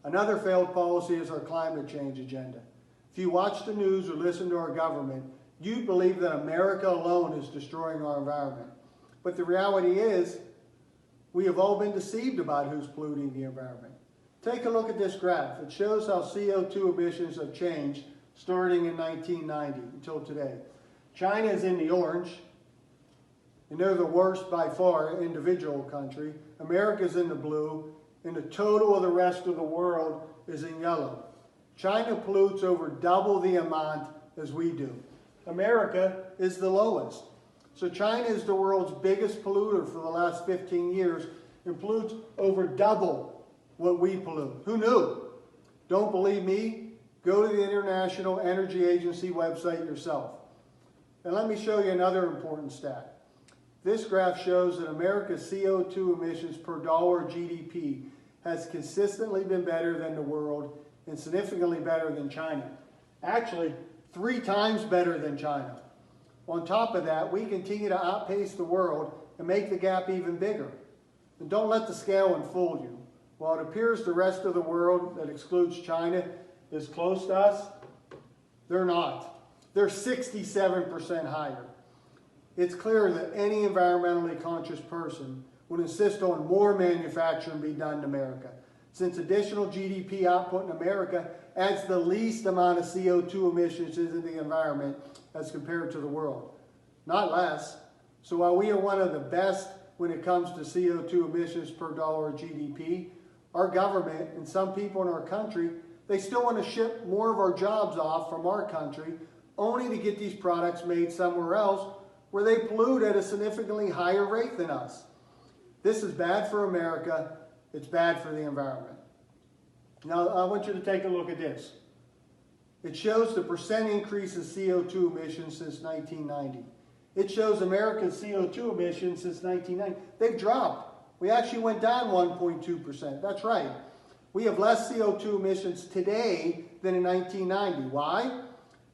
Another failed policy is our climate change agenda. If you watch the news or listen to our government, you believe that America alone is destroying our environment. But the reality is, we have all been deceived about who's polluting the environment. Take a look at this graph. It shows how CO2 emissions have changed starting in 1990 until today. China is in the orange, and they're the worst by far individual country. America's in the blue, and the total of the rest of the world is in yellow. China pollutes over double the amount as we do. America is the lowest. So China is the world's biggest polluter for the last 15 years and pollutes over double what we pollute. Who knew? Don't believe me? Go to the International Energy Agency website yourself. And let me show you another important stat. This graph shows that America's CO2 emissions per dollar GDP has consistently been better than the world and significantly better than China. Actually, 3 times better than China. On top of that, we continue to outpace the world and make the gap even bigger. And don't let the scale unfold you. While it appears the rest of the world, that excludes China, is close to us, they're not. They're 67% higher. It's clear that any environmentally conscious person would insist on more manufacturing be done in America, since additional GDP output in America adds the least amount of CO2 emissions into the environment as compared to the world, not less. So while we are one of the best when it comes to CO2 emissions per dollar of GDP, our government and some people in our country, they still want to ship more of our jobs off from our country only to get these products made somewhere else where they pollute at a significantly higher rate than us. This is bad for America. It's bad for the environment. Now, I want you to take a look at this. It shows the percent increase in CO2 emissions since 1990. It shows America's CO2 emissions since 1990. They've dropped. We actually went down 1.2%. That's right. We have less CO2 emissions today than in 1990. Why?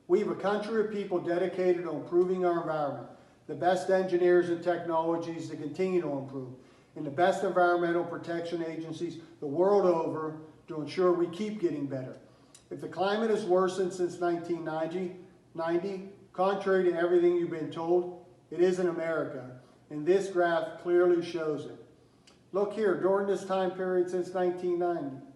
We have a country of people dedicated to improving our environment, the best engineers and technologies to continue to improve, and the best environmental protection agencies the world over to ensure we keep getting better. If the climate has worsened since 1990, contrary to everything you've been told, it is in America, and this graph clearly shows it. Look here, during this time period since 1990,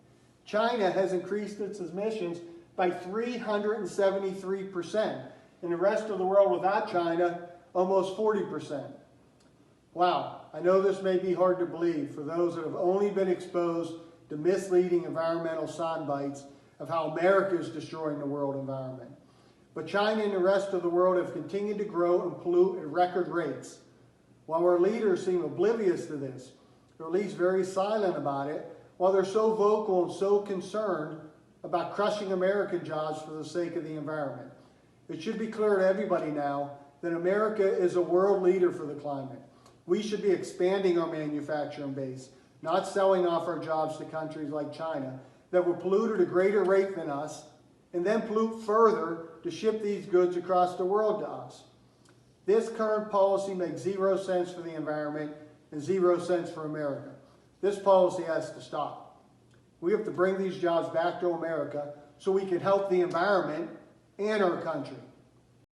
China has increased its emissions by 373%, and the rest of the world without China, almost 40%. Wow, I know this may be hard to believe for those that have only been exposed to misleading environmental sound bites of how America is destroying the world environment. But China and the rest of the world have continued to grow and pollute at record rates. While our leaders seem oblivious to this, or at least very silent about it, while they're so vocal and so concerned about crushing American jobs for the sake of the environment. It should be clear to everybody now that America is a world leader for the climate. We should be expanding our manufacturing base, not selling off our jobs to countries like China that will pollute at a greater rate than us and then pollute further to ship these goods across the world to us. This current policy makes 0 sense for the environment and 0 cents for America. This policy has to stop. We have to bring these jobs back to America so we can help the environment and our country.